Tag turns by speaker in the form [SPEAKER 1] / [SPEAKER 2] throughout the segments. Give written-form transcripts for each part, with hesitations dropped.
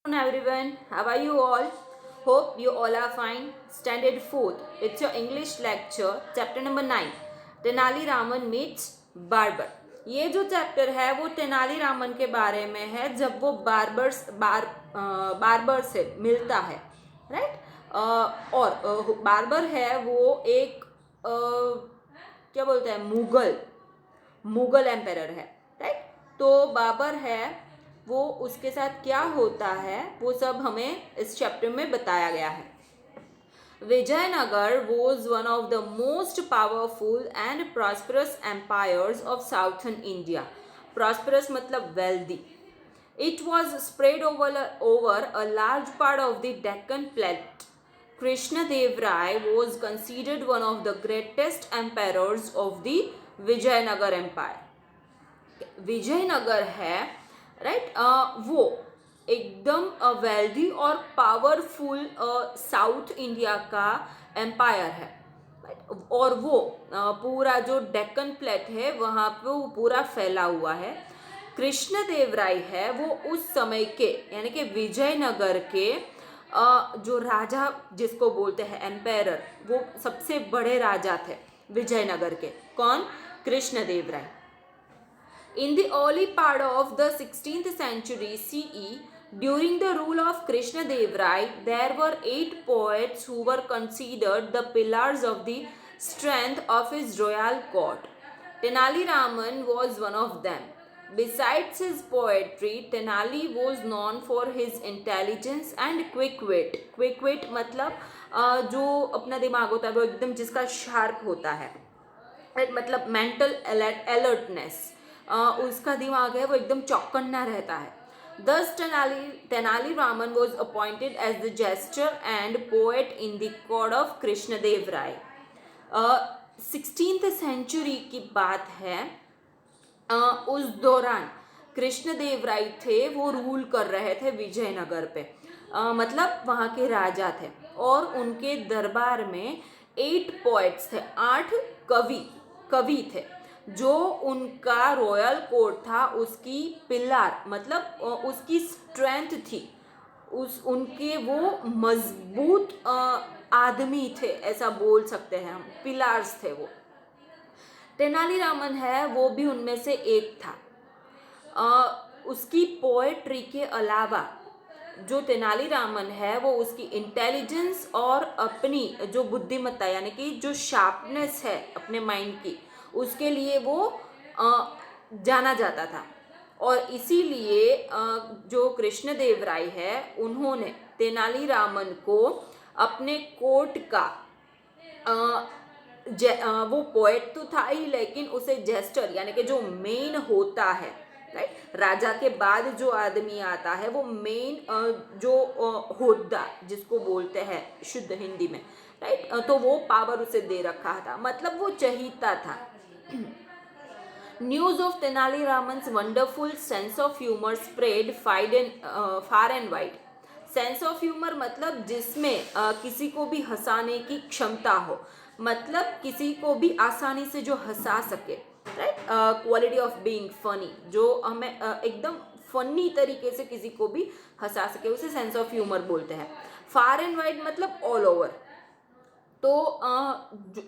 [SPEAKER 1] Everyone, how are you all? Hope you all are fine. Standard 4th. It's your English lecture, chapter number 9. Tenali Raman meets barber. ये जो chapter है वो तेनाली रामन के बारे में है जब वो बार्बर से मिलता है, राइट। और बार्बर है वो एक क्या बोलते हैं, मुगल एम्पायर है, राइट। तो बाबर है वो, उसके साथ क्या होता है वो सब हमें इस चैप्टर में बताया गया है। Vijayanagar was one of the most powerful and prosperous empires of southern India. Prosperous मतलब wealthy. It was spread over a large part of the Deccan Plateau. Krishnadev Rai was considered one of the greatest emperors of the Vijayanagar Empire. Vijayanagar है, right, वो एकदम wealthy और powerful south India का empire है, right. और वो पूरा जो डेक्कन प्लेट है वहाँ पे वो पूरा फैला हुआ है। कृष्णदेव राय है वो उस समय के यानी कि विजयनगर के जो राजा जिसको बोलते हैं एम्पायर, वो सबसे बड़े राजा थे विजयनगर के। कौन? कृष्णदेव राय। In the early part of the 16th century CE, during the rule of Krishna Dev Rai, there were 8 poets who were considered the pillars of the strength of his royal court. Tenali Raman was one of them. Besides his poetry, Tenali was known for his intelligence and quick wit. Quick wit मतलब जो अपना दिमाग होता है वो एकदम जिसका sharp होता है, मतलब मेंटल अलर्टनेस, उसका दिमाग है वो एकदम चौकन्ना रहता है। Thus Tenali Raman was appointed as the jester and poet in the court of Krishnadev Rai. 16th century की बात है। उस दौरान कृष्णदेव राय थे वो रूल कर रहे थे विजयनगर पे, मतलब वहाँ के राजा थे। और उनके दरबार में 8 पोएट्स थे, 8 कवि थे, जो उनका रॉयल कोर्ट था उसकी पिलर मतलब उसकी स्ट्रेंथ थी, उनके वो मजबूत आदमी थे, ऐसा बोल सकते हैं हम, पिलर्स थे वो। तेनालीरामन है वो भी उनमें से एक था। उसकी पोएट्री के अलावा जो तेनालीरामन है वो उसकी इंटेलिजेंस और अपनी जो बुद्धिमत्ता यानी कि जो शार्पनेस है अपने माइंड की, उसके लिए वो जाना जाता था। और इसीलिए जो कृष्णदेव राय है उन्होंने तेनालीरामन को अपने कोर्ट का वो पोएट तो था ही, लेकिन उसे जेस्टर यानी कि जो मेन होता है, राइट, राजा के बाद जो आदमी आता है वो मेन जो होद्दा जिसको बोलते हैं शुद्ध हिंदी में, राइट, तो वो पावर उसे दे रखा था, मतलब वो चहीता था। News of Tenali Raman's wonderful sense of humour spread far and wide. Sense of humour मतलब जिसमें किसी को भी हंसाने की क्षमता हो, मतलब किसी को भी आसानी से जो हंसा सके, right, quality of being funny, जो हमें एकदम फनी तरीके से किसी को भी हंसा सके, उसे सेंस ऑफ ह्यूमर बोलते हैं। फार एंड वाइड मतलब ऑल ओवर। तो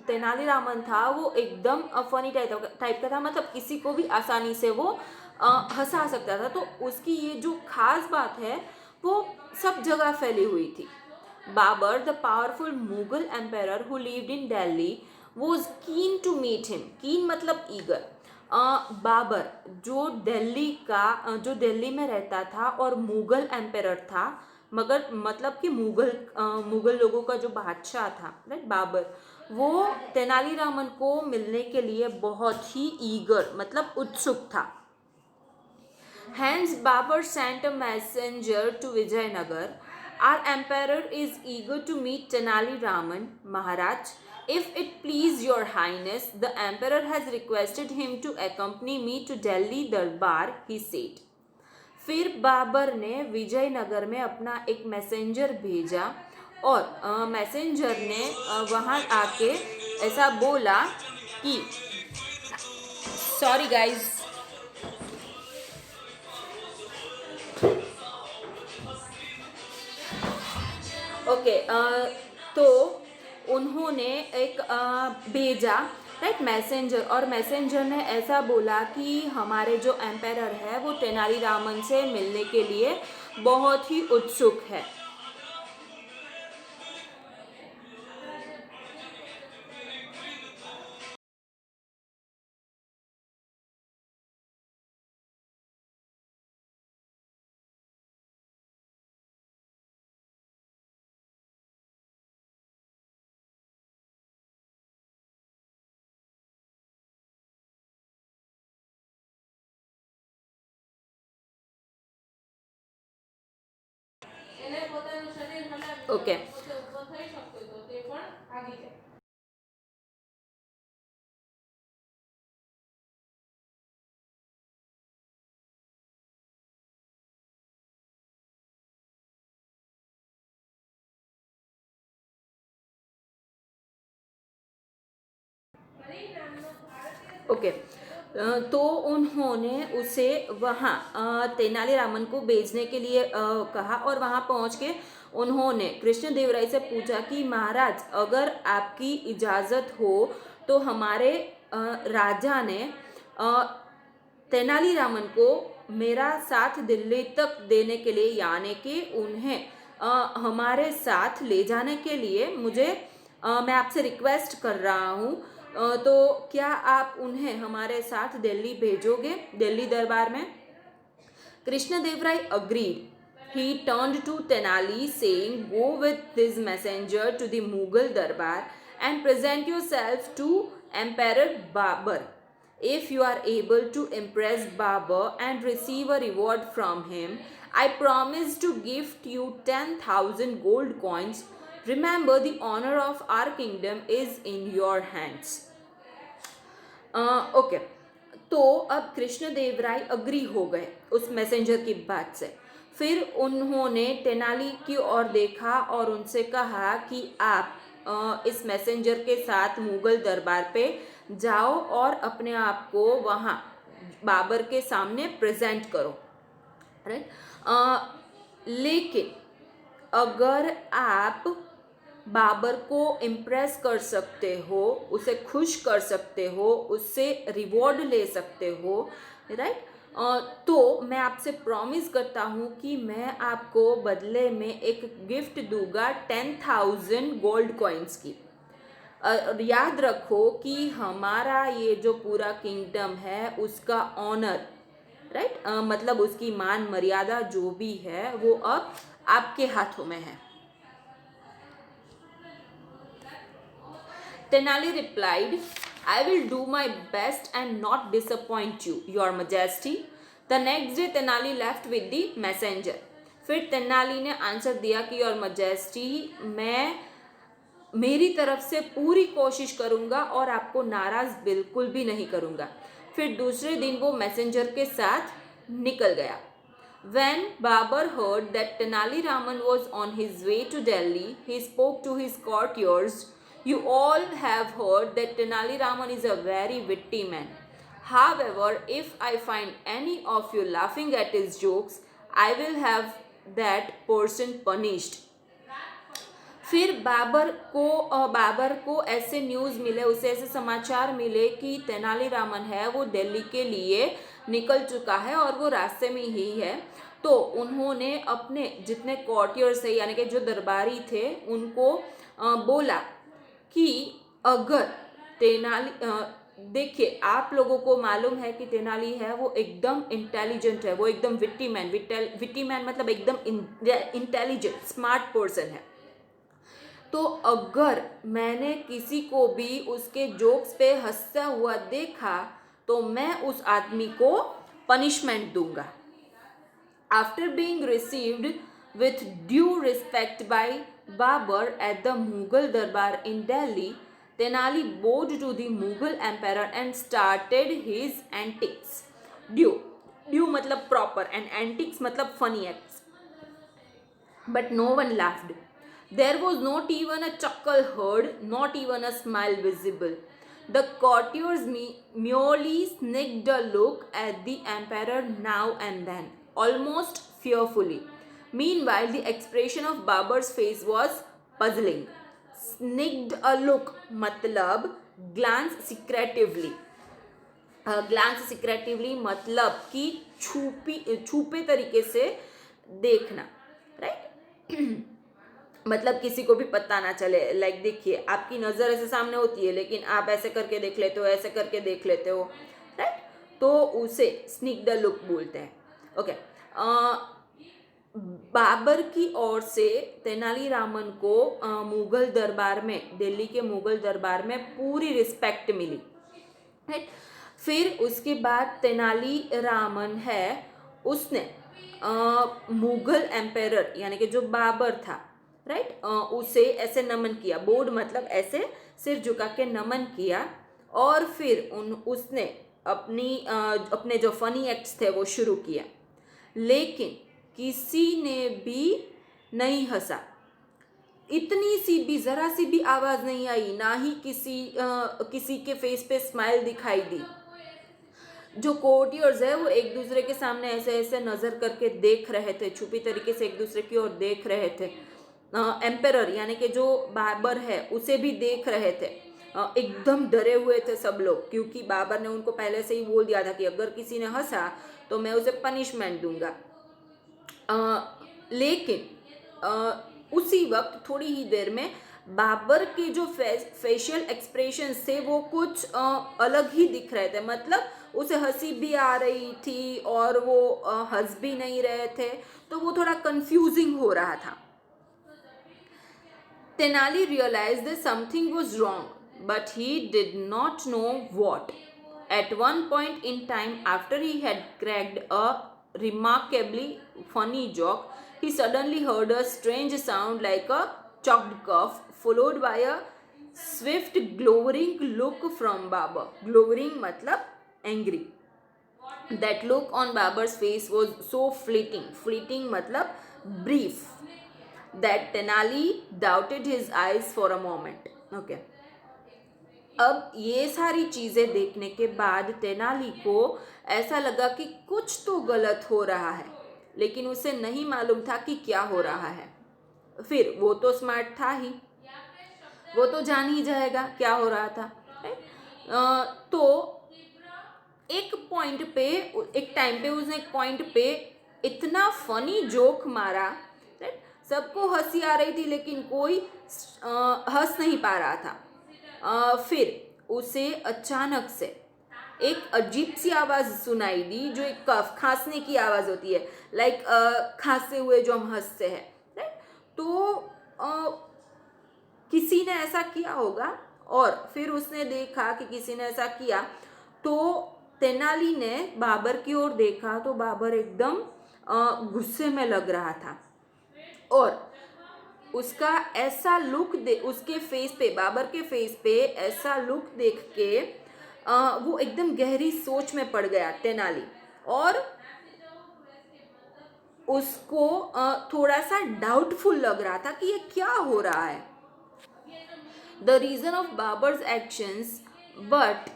[SPEAKER 1] तेनालीरामन था वो एकदम फनी टाइप का था, मतलब किसी को भी आसानी से वो हंसा सकता था। तो उसकी ये जो खास बात है वो सब जगह फैली हुई थी। Babur, the powerful Mughal empire who lived in Delhi, was keen to meet him. Keen मतलब ईगर। बाबर जो दिल्ली में रहता था और मुगल एम्पायर था, मगर मतलब कि मुगल लोगों का जो बादशाह था, राइट, बाबर, वो तेनालीरामन को मिलने के लिए बहुत ही ईगर मतलब उत्सुक था। Hence Babur sent a messenger to Vijayanagar. Our emperor is eager to meet Tenali Raman, Maharaj. If it please your highness, the emperor has requested him to accompany me to Delhi Darbar, he said. फिर बाबर ने विजयनगर में अपना एक messenger भेजा और messenger ने वहाँ आके ऐसा बोला कि सॉरी गाइज, ओके तो उन्होंने एक भेजा, राइट, मैसेंजर, और मैसेंजर ने ऐसा बोला कि हमारे जो एम्पायर है वो तेनालीरामन से मिलने के लिए बहुत ही उत्सुक है. ओके ओके तो उन्होंने उसे वहाँ तेनालीरामन को भेजने के लिए कहा, और वहाँ पहुँच के उन्होंने कृष्णदेवराय से पूछा कि महाराज, अगर आपकी इजाज़त हो तो हमारे राजा ने तेनालीरामन को मेरा साथ दिल्ली तक देने के लिए, यानी कि उन्हें हमारे साथ ले जाने के लिए मुझे मैं आपसे रिक्वेस्ट कर रहा हूँ, तो क्या आप उन्हें हमारे साथ दिल्ली भेजोगे, दिल्ली दरबार में? Krishnadevaraya agreed. He turned to Tenali saying, "Go with this messenger to the Mughal Darbar and present yourself to Emperor Babur. If you are able to impress Babur and receive a reward from him, I promise to gift you 10,000 gold coins. Remember, the honor of our kingdom is in your hands." Okay तो अब Krishnadevaraya agree हो गए उस messenger की बात से. फिर उन्होंने तेनाली की ओर देखा और उनसे कहा कि आप इस मैसेंजर के साथ मुगल दरबार पे जाओ और अपने आप को वहाँ बाबर के सामने प्रेजेंट करो, राइट. लेकिन अगर आप बाबर को इम्प्रेस कर सकते हो, उसे खुश कर सकते हो, उससे रिवॉर्ड ले सकते हो, राइट, तो मैं आपसे प्रॉमिस करता हूँ कि मैं आपको बदले में एक गिफ्ट दूंगा 10,000 गोल्ड कॉइन्स की. याद रखो कि हमारा ये जो पूरा किंगडम है उसका ऑनर, राइट, मतलब उसकी मान मर्यादा जो भी है वो अब आपके हाथों में है. Tenali replied, "I will do my best and not disappoint you, Your Majesty." The next day Tenali left with the messenger. फिर तेनाली ने आंसर दिया कि योर मजेस्टी, मैं मेरी तरफ से पूरी कोशिश करूंगा और आपको नाराज बिल्कुल भी नहीं करूंगा. फिर दूसरे दिन वो मैसेंजर के साथ निकल गया. When Babur heard that Tenali Raman was on his way to Delhi, he spoke to his courtiers. You all have heard that Tenali Raman is a very witty man. However, if I find any of you laughing at his jokes, I will have that person punished. फिर बाबर को ऐसे news मिले, उसे ऐसे समाचार मिले कि तेनालीरामन है वो दिल्ली के लिए निकल चुका है और वो रास्ते में ही है. तो उन्होंने अपने जितने कॉर्टियर्स थे, यानी कि जो दरबारी थे, उनको बोला कि अगर देखिए, आप लोगों को मालूम है कि तेनाली है वो एकदम इंटेलिजेंट है, वो एकदम विट्टी मैन मतलब एकदम इंटेलिजेंट स्मार्ट पर्सन है. तो अगर मैंने किसी को भी उसके जोक्स पे हंसता हुआ देखा तो मैं उस आदमी को पनिशमेंट दूंगा. After being received with due respect by Babur at the Mughal Darbar in Delhi, Tenali bowed to the Mughal emperor and started his antics. Due मतलब proper and antics मतलब funny acts. But no one laughed. There was not even a chuckle heard, not even a smile visible. The courtiers merely sneaked a look at the emperor now and then, almost fearfully. Meanwhile, the expression of Babar's face was puzzling. Snigged a look मतलब glance secretively. Glance सिक्रेटिवली मतलब कि छुपे तरीके से देखना, right? मतलब किसी को भी पता ना चले, लाइक देखिए आपकी नज़र ऐसे सामने होती है लेकिन आप ऐसे करके देख लेते हो, ऐसे करके देख लेते हो, राइट? तो उसे स्निक द लुक बोलते हैं. ओके. बाबर की ओर से तेनालीरामन को मुगल दरबार में, दिल्ली के मुगल दरबार में पूरी रिस्पेक्ट मिली, राइट? फिर उसके बाद तेनालीरामन है उसने मुगल एम्पायर यानी कि जो बाबर था, राइट, उसे ऐसे नमन किया. बोर्ड मतलब ऐसे सिर झुका के नमन किया. और फिर उसने अपने जो फनी एक्ट्स थे वो शुरू किया, लेकिन किसी ने भी नहीं हंसा. इतनी सी भी, ज़रा सी भी आवाज़ नहीं आई, ना ही किसी के फेस पे स्माइल दिखाई दी. जो कोर्टियर्स है वो एक दूसरे के सामने ऐसे ऐसे नज़र करके देख रहे थे, छुपी तरीके से एक दूसरे की ओर देख रहे थे. एम्पेरर यानी कि जो बाबर है उसे भी देख रहे थे. एकदम डरे हुए थे सब लोग, क्योंकि बाबर ने उनको पहले से ही बोल दिया था कि अगर किसी ने हंसा तो मैं उसे पनिशमेंट दूंगा. लेकिन उसी वक्त थोड़ी ही देर में बाबर के जो फेशियल एक्सप्रेशंस थे वो कुछ अलग ही दिख रहे थे. मतलब उसे हंसी भी आ रही थी और वो हंस भी नहीं रहे थे, तो वो थोड़ा कंफ्यूजिंग हो रहा था. Tenali realized that something was wrong, but he did not know what. At one point in time, after he had cracked a remarkably funny joke, he suddenly heard a strange sound like a choked cough, followed by a swift glowering look from Babar. Glowering matlab angry. That look on Babar's face was so fleeting. Fleeting matlab brief. That Tenali doubted his eyes for a moment. Okay. अब ये सारी चीज़ें देखने के बाद तेनाली को ऐसा लगा कि कुछ तो गलत हो रहा है, लेकिन उसे नहीं मालूम था कि क्या हो रहा है. फिर वो तो स्मार्ट था ही, वो तो जान ही जाएगा क्या हो रहा था. तो एक पॉइंट पे, एक टाइम पे उसने एक पॉइंट पे इतना फनी जोक मारा, राइट? सबको हंसी आ रही थी लेकिन कोई हंस नहीं पा रहा था. फिर उसे अचानक से एक अजीब सी आवाज़ सुनाई दी, जो एक कफ, खांसने की आवाज़ होती है, लाइक खांसते हुए जो हम हंसते हैं, राइट? तो किसी ने ऐसा किया होगा, और फिर उसने देखा कि किसी ने ऐसा किया, तो तेनाली ने बाबर की ओर देखा तो बाबर एकदम गुस्से में लग रहा था. और उसका ऐसा लुक उसके फेस पे, बाबर के फेस पे ऐसा लुक देख के वो एकदम गहरी सोच में पड़ गया तेनाली, और उसको थोड़ा सा डाउटफुल लग रहा था कि ये क्या हो रहा है. The reason of Babur's actions, but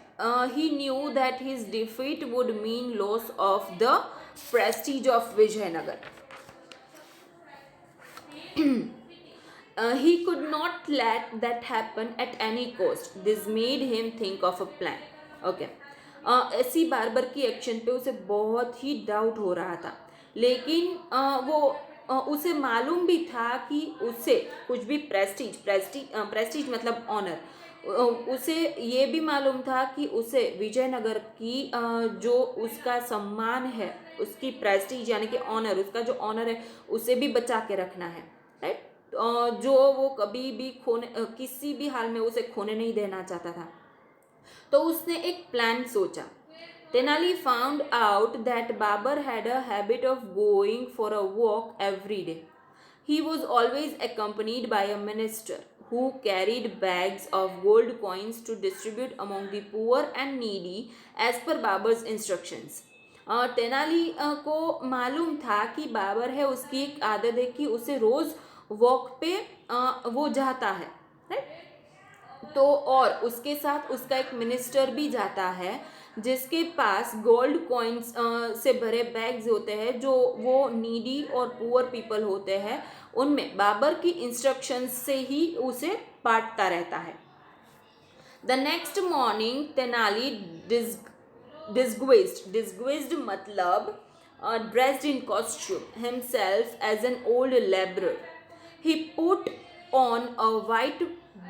[SPEAKER 1] he knew that his defeat would mean loss of the prestige of Vijayanagar. He could not let that happen at any cost. This made him think of a plan. Okay. ऐसी बाबर की action पे उसे बहुत ही doubt हो रहा था, लेकिन वो उसे मालूम भी था कि उसे कुछ भी प्रेस्टीज मतलब ऑनर, उसे ये भी मालूम था कि उसे विजयनगर की जो उसका सम्मान है, उसकी प्रेस्टीज यानी कि ऑनर, उसका जो ऑनर है उसे भी बचा के रखना है, राइट? जो वो कभी भी किसी भी हाल में उसे खोने नहीं देना चाहता था. तो उसने एक प्लान सोचा. Tenali found out that Babar had a habit of going for a walk every day. He was always accompanied by a minister who carried bags of gold coins to distribute among the poor and needy as per Babar's instructions. Tenali को मालूम था कि बाबर है, उसकी एक आदत है कि उसे रोज़ वॉक पे वो जाता है, राइट? तो और उसके साथ उसका एक मिनिस्टर भी जाता है, जिसके पास गोल्ड कॉइन्स से भरे बैग्स होते हैं, जो वो नीडी और पुअर पीपल होते हैं, उनमें बाबर की इंस्ट्रक्शंस से ही उसे बांटता रहता है। The next morning Tenali disguised मतलब dressed in costume himself as an old laborer. He put on a white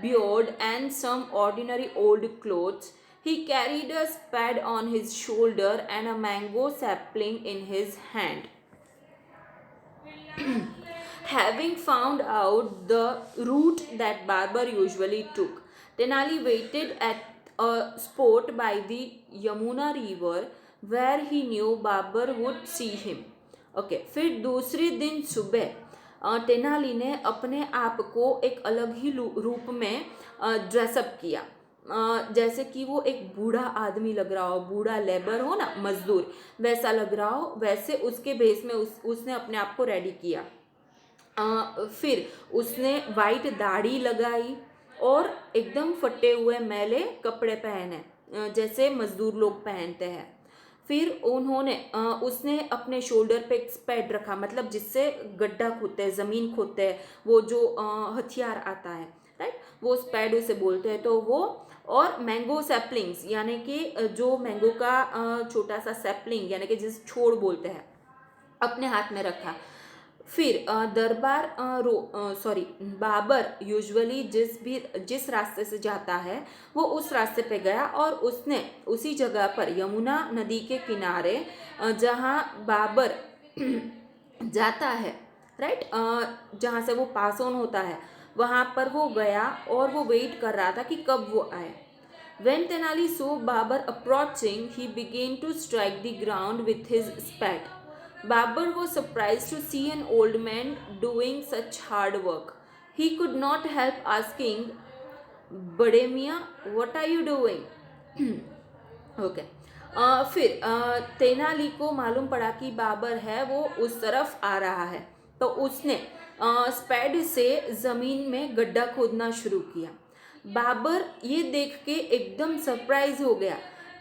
[SPEAKER 1] beard and some ordinary old clothes. He carried a spade on his shoulder and a mango sapling in his hand. Having found out the route that Barber usually took, Tenali waited at a spot by the Yamuna river where he knew Barber would see him. Okay फिर दूसरे दिन सुबह तेनाली ने अपने आप को एक अलग ही रूप में ड्रेसअप किया, जैसे कि वो एक बूढ़ा आदमी लग रहा हो, बूढ़ा लेबर हो ना, मजदूर, वैसा लग रहा हो, वैसे उसके भेस में उसने अपने आप को रेडी किया। फिर उसने वाइट दाढ़ी लगाई और एकदम फटे हुए मैले कपड़े पहने, जैसे मजदूर लोग पहनते हैं। फिर उसने अपने शोल्डर पे एक स्पैड रखा, मतलब जिससे गड्ढा खोदते हैं, ज़मीन खोदते हैं, वो जो हथियार आता है, राइट, वो स्पैड उसे बोलते हैं। तो वो और मैंगो सैपलिंग्स, यानी कि जो मैंगो का छोटा सा सैपलिंग, यानी कि जिस छोड़ बोलते हैं, अपने हाथ में रखा। फिर बाबर यूजुअली जिस रास्ते से जाता है वो उस रास्ते पे गया और उसने उसी जगह पर यमुना नदी के किनारे जहाँ बाबर जाता है, राइट, जहाँ से वो पास ऑन होता है, वहाँ पर वो गया और वो वेट कर रहा था कि कब वो आए। When Tenali saw Babar approaching, he began to strike the ground with his spade. Babar was surprised to see an old man doing such hard work. He could not help asking, "Bade Miyan, what are you doing?" Okay फिर तेनाली को मालूम पड़ा कि बाबर है वो उस तरफ आ रहा है, तो उसने स्पैड से ज़मीन में गड्ढा खोदना शुरू किया। बाबर ये देख के एकदम सरप्राइज हो गया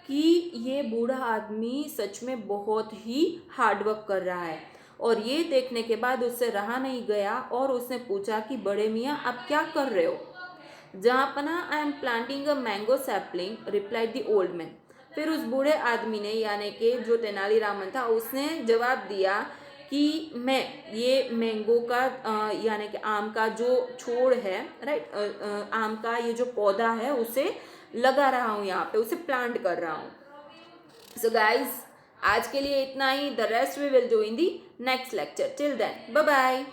[SPEAKER 1] कि ये बूढ़ा आदमी सच में बहुत ही हार्डवर्क कर रहा है, और ये देखने के बाद उससे रहा नहीं गया और उसने पूछा कि बड़े मियाँ आप क्या कर रहे हो? जहाँपना I am planting a mango sapling, replied the old man. फिर उस बूढ़े आदमी ने, यानी कि जो तेनालीरामन था, उसने जवाब दिया कि मैं ये मैंगो का यानी कि आम का जो छोड़ है, राइट, आम का ये जो पौधा है उसे लगा रहा हूँ, यहाँ पे उसे प्लांट कर रहा हूँ। सो गाइज, आज के लिए इतना ही। The rest we will do in the next lecture. Till then, bye bye.